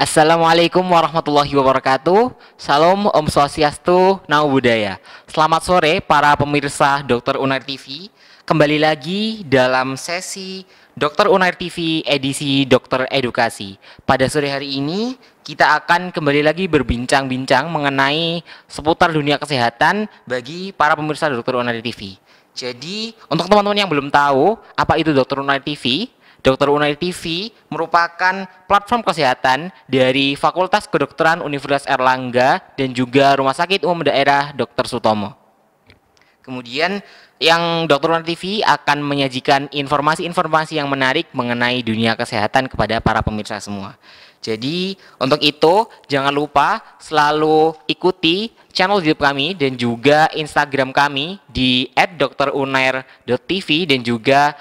Assalamualaikum warahmatullahi wabarakatuh. Salam Om Swastiastu, Namo Buddhaya. Selamat sore para pemirsa Dr. Unair TV. Kembali lagi dalam sesi Dr. Unair TV edisi Dokter Edukasi. Pada sore hari ini kita akan kembali lagi berbincang-bincang mengenai seputar dunia kesehatan bagi para pemirsa Dr. Unair TV. Jadi untuk teman-teman yang belum tahu apa itu Dr. Unair TV, Dr. Unair TV merupakan platform kesehatan dari Fakultas Kedokteran Universitas Airlangga dan juga Rumah Sakit Umum Daerah Dr. Sutomo. Kemudian yang Dr. Unair TV akan menyajikan informasi-informasi yang menarik mengenai dunia kesehatan kepada para pemirsa semua. Jadi untuk itu jangan lupa selalu ikuti channel YouTube kami dan juga Instagram kami di @drunair.tv dan juga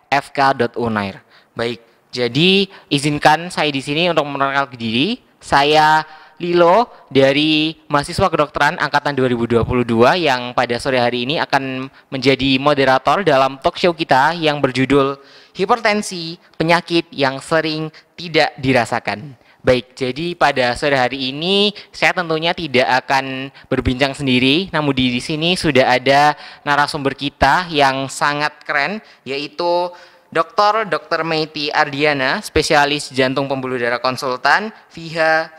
@fk.unair. Baik, jadi izinkan saya di sini untuk memperkenalkan diri. Saya Lilo dari mahasiswa kedokteran angkatan 2022 yang pada sore hari ini akan menjadi moderator dalam talk show kita yang berjudul Hipertensi, Penyakit yang Sering Tidak Dirasakan. Baik, jadi pada sore hari ini saya tentunya tidak akan berbincang sendiri, namun di sini sudah ada narasumber kita yang sangat keren, yaitu Dr. Meiti Ardiana, spesialis jantung pembuluh darah konsultan, Vica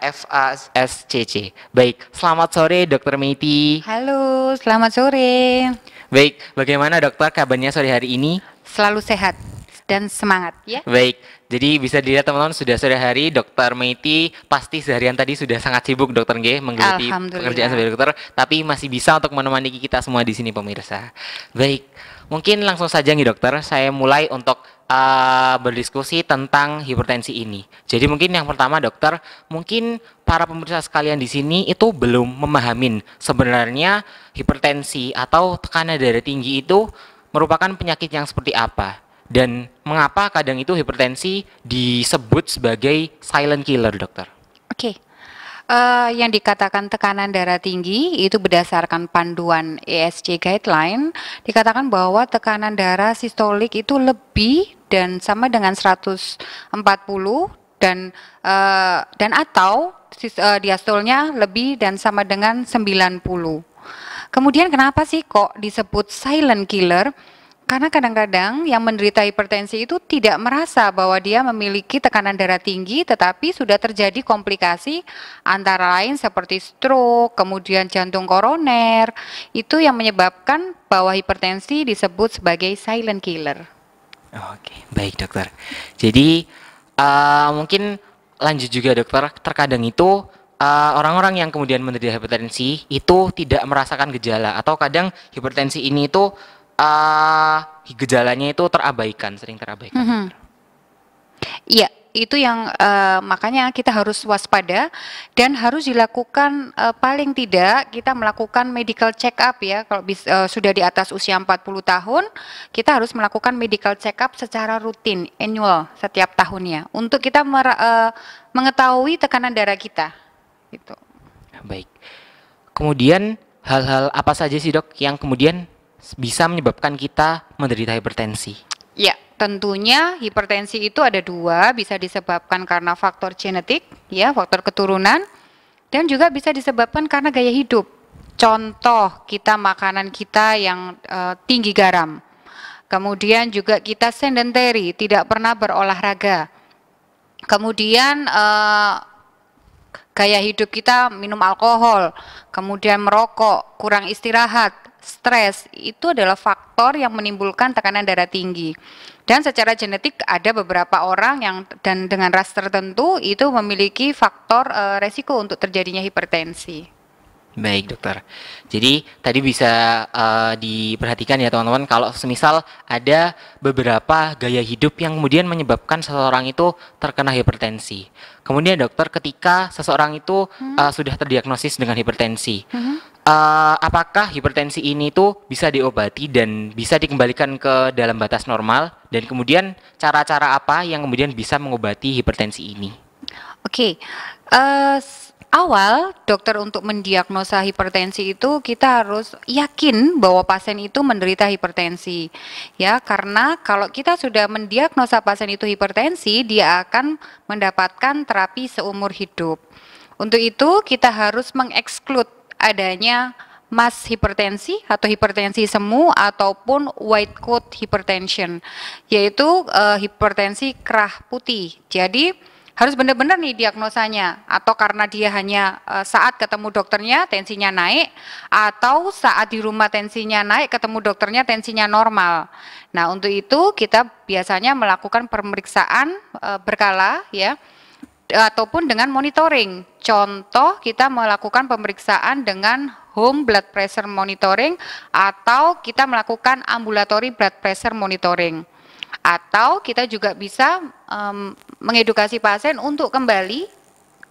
FASCC. Baik, selamat sore Dr. Meiti. Halo, selamat sore. Baik, bagaimana dokter kabarnya sore hari ini? Selalu sehat dan semangat ya. Baik, jadi bisa dilihat teman-teman sudah sore hari Dr. Meiti pasti seharian tadi sudah sangat sibuk dokter G menggeluti pekerjaan sebagai dokter, tapi masih bisa untuk menemani kita semua di sini pemirsa. Baik, mungkin langsung saja nih dokter, saya mulai untuk berdiskusi tentang hipertensi ini. Jadi mungkin yang pertama dokter, mungkin para pemirsa sekalian di sini itu belum memahamin sebenarnya hipertensi atau tekanan darah tinggi itu merupakan penyakit yang seperti apa. Dan mengapa kadang itu hipertensi disebut sebagai silent killer, dokter? Oke. Yang dikatakan tekanan darah tinggi itu berdasarkan panduan ESC guideline, dikatakan bahwa tekanan darah sistolik itu lebih dan sama dengan 140 dan atau diastolnya lebih dan sama dengan 90. Kemudian kenapa sih kok disebut silent killer? Karena kadang-kadang yang menderita hipertensi itu tidak merasa bahwa dia memiliki tekanan darah tinggi, tetapi sudah terjadi komplikasi antara lain seperti stroke, kemudian jantung koroner, itu yang menyebabkan bahwa hipertensi disebut sebagai silent killer. Oke, baik dokter. Jadi mungkin lanjut juga dokter, terkadang itu orang-orang yang kemudian menderita hipertensi itu tidak merasakan gejala atau kadang hipertensi ini itu gejalanya itu sering terabaikan. Iya, itu yang makanya kita harus waspada dan harus dilakukan paling tidak kita melakukan medical check up ya. Kalau sudah di atas usia 40 tahun, kita harus melakukan medical check up secara rutin, annual setiap tahunnya untuk kita mengetahui tekanan darah kita. Gitu. Baik. Kemudian hal-hal apa saja sih dok yang kemudian bisa menyebabkan kita menderita hipertensi? Ya, tentunya hipertensi itu ada dua, bisa disebabkan karena faktor genetik, ya, faktor keturunan, dan juga bisa disebabkan karena gaya hidup. Contoh, makanan kita yang tinggi garam. Kemudian juga kita sedentary, tidak pernah berolahraga. Kemudian gaya hidup kita minum alkohol, kemudian merokok, kurang istirahat, stres, itu adalah faktor yang menimbulkan tekanan darah tinggi. Dan secara genetik ada beberapa orang yang dan dengan ras tertentu itu memiliki faktor resiko untuk terjadinya hipertensi. Baik dokter, jadi tadi bisa diperhatikan ya teman-teman, kalau semisal ada beberapa gaya hidup yang kemudian menyebabkan seseorang itu terkena hipertensi. Kemudian dokter, ketika seseorang itu sudah terdiagnosis dengan hipertensi, apakah hipertensi ini tuh bisa diobati dan bisa dikembalikan ke dalam batas normal, dan kemudian cara-cara apa yang kemudian bisa mengobati hipertensi ini? Oke, Awal dokter untuk mendiagnosa hipertensi itu kita harus yakin bahwa pasien itu menderita hipertensi. Ya, karena kalau kita sudah mendiagnosa pasien itu hipertensi, dia akan mendapatkan terapi seumur hidup. Untuk itu kita harus mengeksklud adanya mass hipertensi atau hipertensi semu ataupun white coat hypertension, yaitu hipertensi kerah putih. Jadi harus benar-benar nih diagnosanya, atau karena dia hanya saat ketemu dokternya tensinya naik, atau saat di rumah tensinya naik ketemu dokternya tensinya normal. Nah, untuk itu kita biasanya melakukan pemeriksaan berkala ya, ataupun dengan monitoring. Contoh, kita melakukan pemeriksaan dengan home blood pressure monitoring, atau kita melakukan ambulatory blood pressure monitoring. Atau kita juga bisa mengedukasi pasien untuk kembali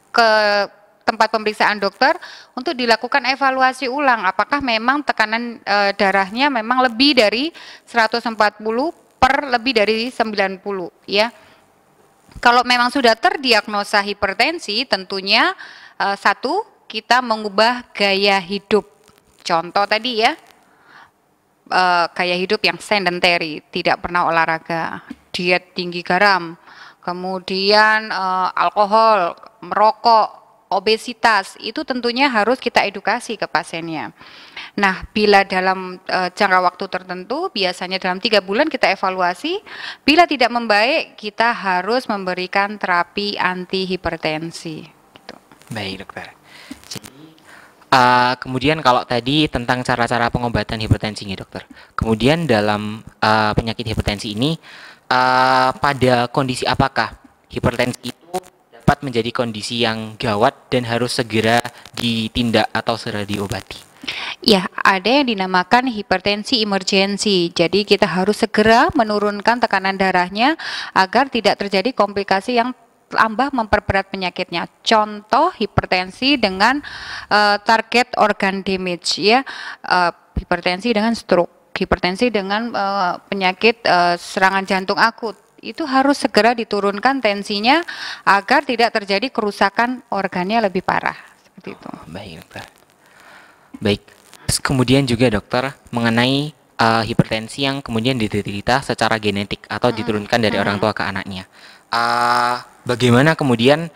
ke tempat pemeriksaan dokter untuk dilakukan evaluasi ulang apakah memang tekanan darahnya memang lebih dari 140 per lebih dari 90 ya. Kalau memang sudah terdiagnosa hipertensi, tentunya satu, kita mengubah gaya hidup. Contoh tadi ya, gaya hidup yang sedentary, tidak pernah olahraga, diet tinggi garam, kemudian alkohol, merokok, obesitas, itu tentunya harus kita edukasi ke pasiennya. Nah, bila dalam jangka waktu tertentu, biasanya dalam 3 bulan kita evaluasi, bila tidak membaik, kita harus memberikan terapi anti hipertensi. Gitu. Baik dokter. Kemudian kalau tadi tentang cara-cara pengobatan hipertensi nih dokter. Kemudian dalam penyakit hipertensi ini pada kondisi apakah hipertensi itu dapat menjadi kondisi yang gawat dan harus segera ditindak atau segera diobati? Ya, ada yang dinamakan hipertensi emergensi. Jadi kita harus segera menurunkan tekanan darahnya agar tidak terjadi komplikasi yang tambah memperberat penyakitnya. Contoh hipertensi dengan target organ damage ya, hipertensi dengan stroke, hipertensi dengan penyakit serangan jantung akut. Itu harus segera diturunkan tensinya agar tidak terjadi kerusakan organnya lebih parah. Seperti itu. Baik dokter. Baik. Kemudian juga dokter mengenai hipertensi yang kemudian diderita secara genetik atau diturunkan dari orang tua ke anaknya. Bagaimana kemudian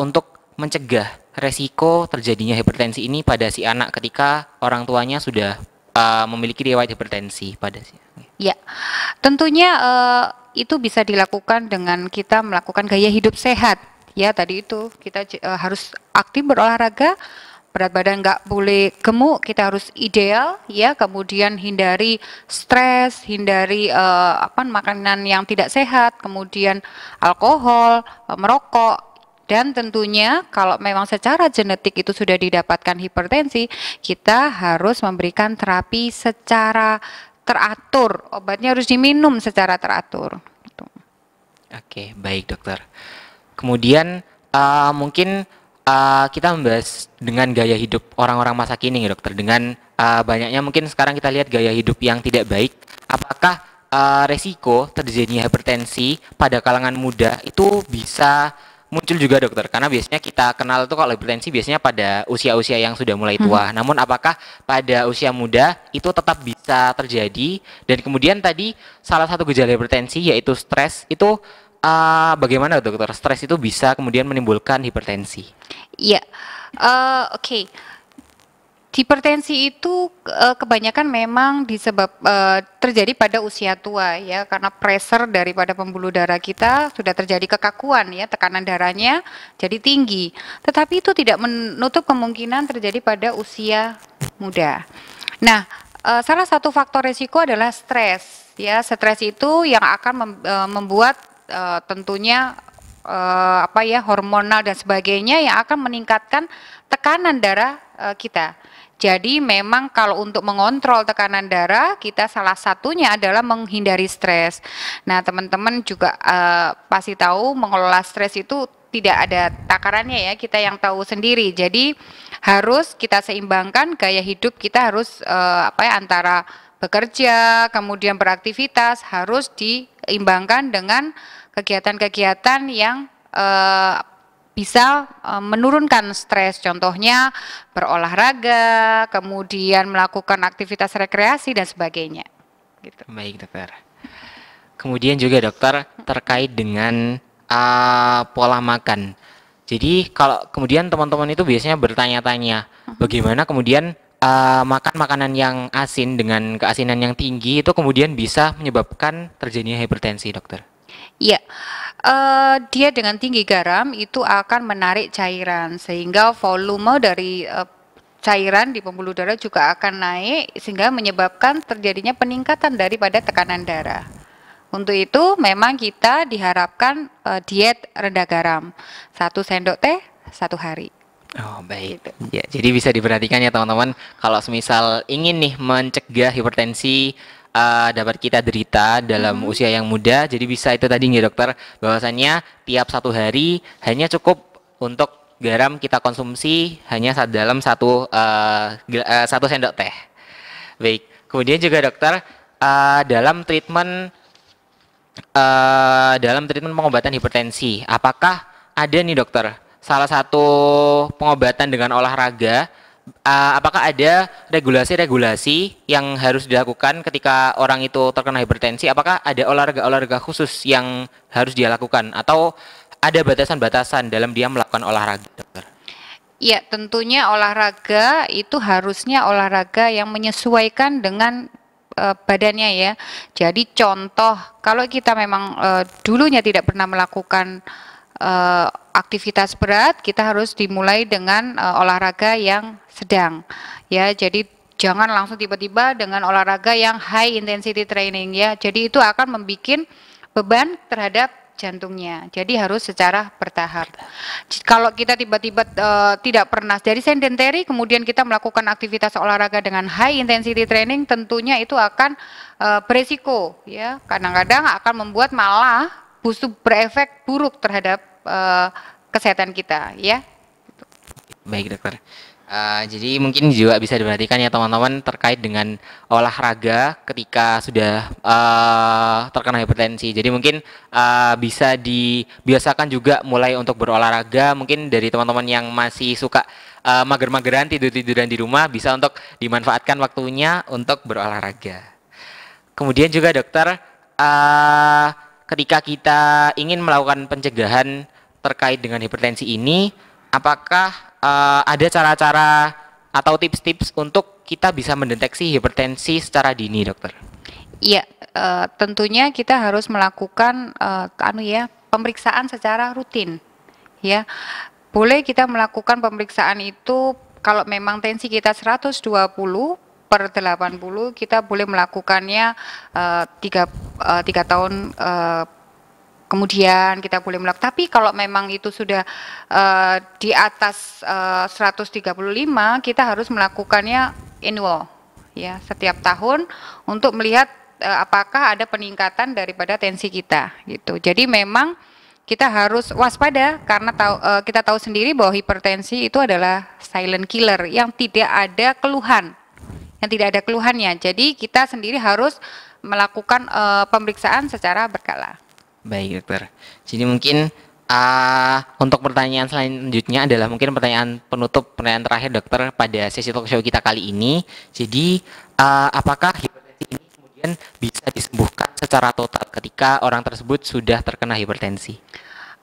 untuk mencegah resiko terjadinya hipertensi ini pada si anak ketika orang tuanya sudah memiliki riwayat hipertensi pada si anak? Ya, tentunya itu bisa dilakukan dengan kita melakukan gaya hidup sehat. Ya, tadi itu kita harus aktif berolahraga, berat badan nggak boleh gemuk, kita harus ideal ya, kemudian hindari stres, hindari makanan yang tidak sehat, kemudian alkohol, merokok, dan tentunya kalau memang secara genetik itu sudah didapatkan hipertensi, kita harus memberikan terapi secara teratur, obatnya harus diminum secara teratur. Gitu. Oke, baik dokter. Kemudian mungkin kita membahas dengan gaya hidup orang-orang masa kini, dokter. Dengan banyaknya mungkin sekarang kita lihat gaya hidup yang tidak baik. Apakah resiko terjadinya hipertensi pada kalangan muda itu bisa muncul juga, dokter? Karena biasanya kita kenal tuh kalau hipertensi biasanya pada usia-usia yang sudah mulai tua. Namun apakah pada usia muda itu tetap bisa terjadi? Dan kemudian tadi salah satu gejala hipertensi yaitu stres itu. Bagaimana dokter, stres itu bisa kemudian menimbulkan hipertensi? Ya, oke. Hipertensi itu kebanyakan memang terjadi pada usia tua ya, karena pressure daripada pembuluh darah kita sudah terjadi kekakuan ya, tekanan darahnya jadi tinggi. Tetapi itu tidak menutup kemungkinan terjadi pada usia muda. Nah, salah satu faktor risiko adalah stres ya. Stres itu yang akan membuat tentunya hormonal dan sebagainya yang akan meningkatkan tekanan darah kita. Jadi memang kalau untuk mengontrol tekanan darah kita salah satunya adalah menghindari stres. Nah, teman-teman juga pasti tahu mengelola stres itu tidak ada takarannya ya, kita yang tahu sendiri. Jadi harus kita seimbangkan gaya hidup kita, harus antara bekerja kemudian beraktivitas harus diimbangkan dengan kegiatan-kegiatan yang bisa menurunkan stres, contohnya berolahraga, kemudian melakukan aktivitas rekreasi dan sebagainya. Gitu. Baik dokter. Kemudian juga dokter terkait dengan pola makan. Jadi kalau kemudian teman-teman itu biasanya bertanya-tanya, bagaimana kemudian makan makanan yang asin dengan keasinan yang tinggi itu kemudian bisa menyebabkan terjadinya hipertensi, dokter? Iya, dia dengan tinggi garam itu akan menarik cairan sehingga volume dari cairan di pembuluh darah juga akan naik sehingga menyebabkan terjadinya peningkatan daripada tekanan darah. Untuk itu memang kita diharapkan diet rendah garam, 1 sendok teh 1 hari. Oh baik. Gitu. Ya, jadi bisa diperhatikan ya teman-teman, kalau semisal ingin nih mencegah hipertensi dapat kita derita dalam usia yang muda, jadi bisa itu tadi ya dokter, bahwasannya tiap 1 hari hanya cukup untuk garam kita konsumsi hanya dalam 1 sendok teh. Baik. Kemudian juga dokter dalam treatment pengobatan hipertensi, apakah ada nih dokter salah satu pengobatan dengan olahraga, apakah ada regulasi-regulasi yang harus dilakukan ketika orang itu terkena hipertensi? Apakah ada olahraga-olahraga khusus yang harus dia lakukan atau ada batasan-batasan dalam dia melakukan olahraga, dokter? Ya, tentunya olahraga itu harusnya olahraga yang menyesuaikan dengan badannya ya. Jadi contoh, kalau kita memang dulunya tidak pernah melakukan aktivitas berat, kita harus dimulai dengan olahraga yang sedang. Ya, jadi jangan langsung tiba-tiba dengan olahraga yang high intensity training ya. Jadi itu akan membuat beban terhadap jantungnya. Jadi harus secara bertahap. Kalau kita tiba-tiba tidak pernah dari sedentary, kemudian kita melakukan aktivitas olahraga dengan high intensity training, tentunya itu akan beresiko ya. Kadang-kadang akan membuat malah justru berefek buruk terhadap kesehatan kita ya. Baik dokter. Jadi mungkin juga bisa diperhatikan ya teman-teman terkait dengan olahraga ketika sudah terkena hipertensi. Jadi mungkin bisa dibiasakan juga mulai untuk berolahraga. Mungkin dari teman-teman yang masih suka mager-mageran, tidur-tiduran di rumah, bisa untuk dimanfaatkan waktunya untuk berolahraga. Kemudian juga dokter, ketika kita ingin melakukan pencegahan terkait dengan hipertensi ini, apakah ada cara-cara atau tips-tips untuk kita bisa mendeteksi hipertensi secara dini, dokter? Iya, tentunya kita harus melakukan pemeriksaan secara rutin. Ya, boleh kita melakukan pemeriksaan itu kalau memang tensi kita 120/80, kita boleh melakukannya 3 tahun kemudian kita boleh melakukan. Tapi kalau memang itu sudah di atas 135, kita harus melakukannya annual ya, setiap tahun untuk melihat apakah ada peningkatan daripada tensi kita gitu. Jadi memang kita harus waspada karena kita tahu sendiri bahwa hipertensi itu adalah silent killer yang tidak ada keluhan. Yang tidak ada keluhannya. Jadi kita sendiri harus melakukan pemeriksaan secara berkala. Baik dokter. Jadi mungkin untuk pertanyaan selanjutnya adalah mungkin pertanyaan penutup, pertanyaan terakhir dokter pada sesi talk show kita kali ini. Jadi apakah hipertensi ini kemudian bisa disembuhkan secara total ketika orang tersebut sudah terkena hipertensi?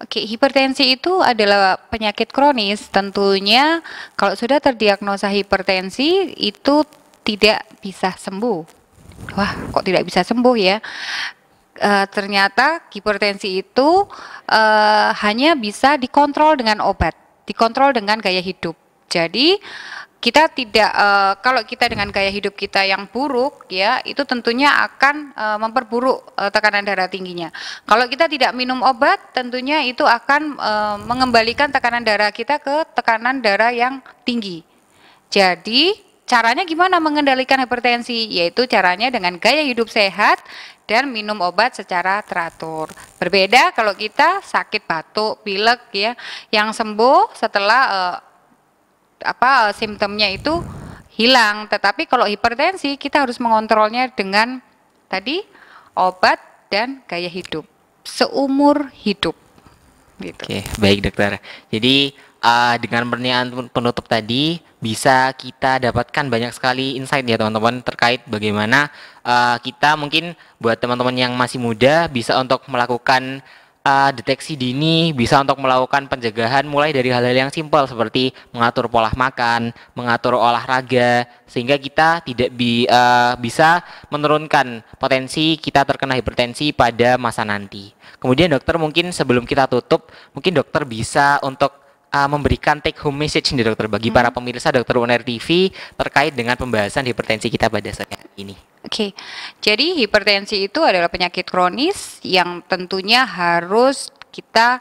Oke, hipertensi itu adalah penyakit kronis. Tentunya kalau sudah terdiagnosa hipertensi itu tidak bisa sembuh. Wah, kok tidak bisa sembuh ya? Ternyata hipertensi itu hanya bisa dikontrol dengan obat, dikontrol dengan gaya hidup. Jadi kita tidak, kalau kita dengan gaya hidup kita yang buruk ya, itu tentunya akan memperburuk tekanan darah tingginya. Kalau kita tidak minum obat, tentunya itu akan mengembalikan tekanan darah kita ke tekanan darah yang tinggi. Jadi caranya gimana mengendalikan hipertensi? Yaitu caranya dengan gaya hidup sehat dan minum obat secara teratur. Berbeda kalau kita sakit batuk, pilek ya, yang sembuh setelah simptomnya itu hilang. Tetapi kalau hipertensi kita harus mengontrolnya dengan tadi obat dan gaya hidup seumur hidup. gitu. Oke, baik dokter. Jadi dengan pertanyaan penutup tadi bisa kita dapatkan banyak sekali insight ya teman-teman terkait bagaimana kita mungkin buat teman-teman yang masih muda bisa untuk melakukan deteksi dini, bisa untuk melakukan pencegahan mulai dari hal-hal yang simpel seperti mengatur pola makan, mengatur olahraga, sehingga kita tidak bisa menurunkan potensi kita terkena hipertensi pada masa nanti. Kemudian dokter mungkin sebelum kita tutup, mungkin dokter bisa untuk memberikan take home message nih dokter bagi para pemirsa Dokter Unair TV terkait dengan pembahasan hipertensi kita pada saat ini. Oke, jadi hipertensi itu adalah penyakit kronis yang tentunya harus kita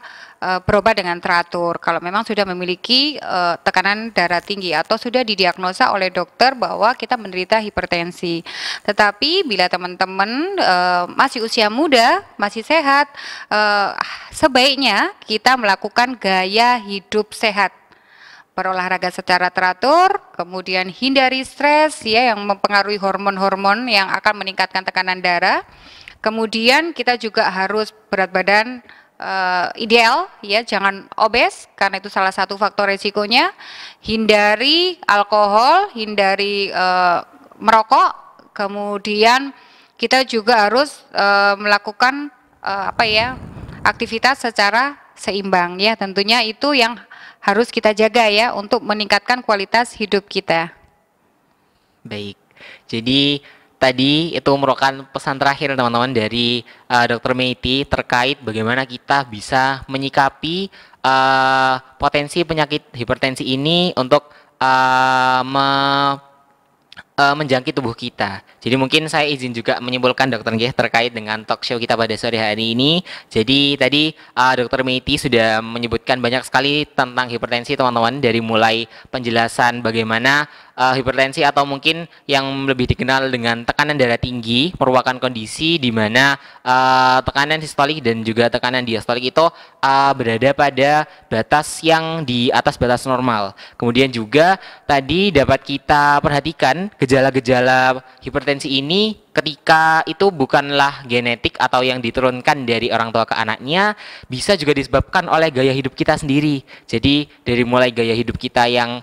berobat dengan teratur. Kalau memang sudah memiliki tekanan darah tinggi atau sudah didiagnosa oleh dokter bahwa kita menderita hipertensi. Tetapi bila teman-teman masih usia muda, masih sehat, sebaiknya kita melakukan gaya hidup sehat. Berolahraga secara teratur, kemudian hindari stres ya yang mempengaruhi hormon-hormon yang akan meningkatkan tekanan darah. Kemudian kita juga harus berat badan ideal ya, jangan obes karena itu salah satu faktor resikonya. Hindari alkohol, hindari merokok. Kemudian kita juga harus melakukan aktivitas secara seimbang ya. Tentunya itu yang harus kita jaga ya untuk meningkatkan kualitas hidup kita. Baik, jadi tadi itu merupakan pesan terakhir teman-teman dari Dr. Meiti terkait bagaimana kita bisa menyikapi potensi penyakit hipertensi ini untuk menjangkit tubuh kita. Jadi mungkin saya izin juga menyimpulkan dokter nggih terkait dengan talk show kita pada sore hari ini. Jadi tadi Dokter Meiti sudah menyebutkan banyak sekali tentang hipertensi teman-teman, dari mulai penjelasan bagaimana hipertensi atau mungkin yang lebih dikenal dengan tekanan darah tinggi merupakan kondisi di mana tekanan sistolik dan juga tekanan diastolik itu berada pada batas yang di atas batas normal. Kemudian juga tadi dapat kita perhatikan gejala-gejala hipertensi ini ketika itu bukanlah genetik atau yang diturunkan dari orang tua ke anaknya, bisa juga disebabkan oleh gaya hidup kita sendiri. Jadi dari mulai gaya hidup kita yang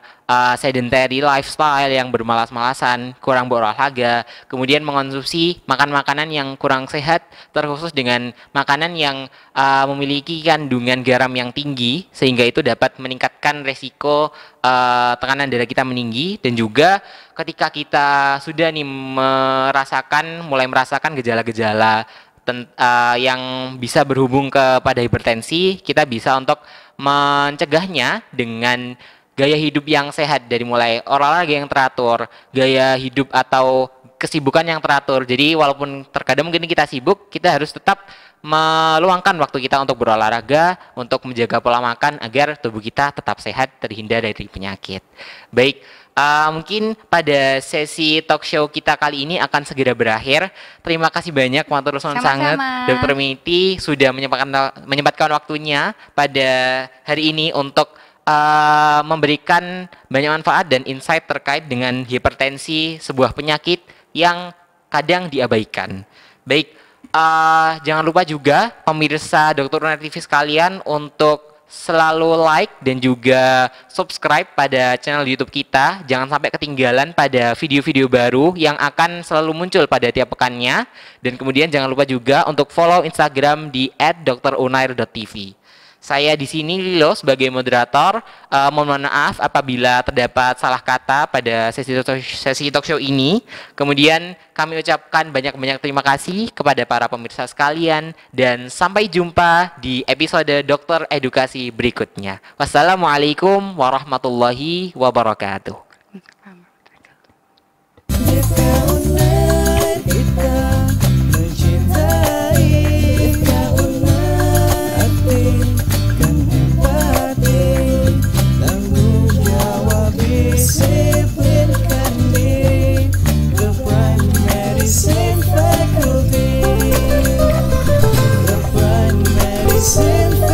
sedentary lifestyle, yang bermalas-malasan, kurang berolahraga, kemudian mengonsumsi makan-makanan yang kurang sehat, terkhusus dengan makanan yang memiliki kandungan garam yang tinggi, sehingga itu dapat meningkatkan resiko tekanan darah kita meninggi. Dan juga ketika kita sudah nih mulai merasakan gejala-gejala yang bisa berhubung kepada hipertensi, kita bisa untuk mencegahnya dengan gaya hidup yang sehat, dari mulai olahraga yang teratur, gaya hidup atau kesibukan yang teratur. Jadi walaupun terkadang mungkin kita sibuk, kita harus tetap meluangkan waktu kita untuk berolahraga, untuk menjaga pola makan agar tubuh kita tetap sehat, terhindar dari penyakit. Baik, mungkin pada sesi talk show kita kali ini akan segera berakhir. Terima kasih banyak matur nuwun sangat Dr. Meiti sudah menyempatkan waktunya pada hari ini untuk memberikan banyak manfaat dan insight terkait dengan hipertensi, sebuah penyakit yang kadang diabaikan. Baik, jangan lupa juga pemirsa Dokter Unair TV sekalian untuk selalu like dan juga subscribe pada channel YouTube kita. Jangan sampai ketinggalan pada video-video baru yang akan selalu muncul pada tiap pekannya. Dan kemudian jangan lupa juga untuk follow Instagram di @dokterunair.tv. Saya di sini Lilo sebagai moderator. Mohon maaf apabila terdapat salah kata pada sesi talk show ini. Kemudian kami ucapkan banyak-banyak terima kasih kepada para pemirsa sekalian dan sampai jumpa di episode Dokter Edukasi berikutnya. Wassalamualaikum warahmatullahi wabarakatuh. Medicine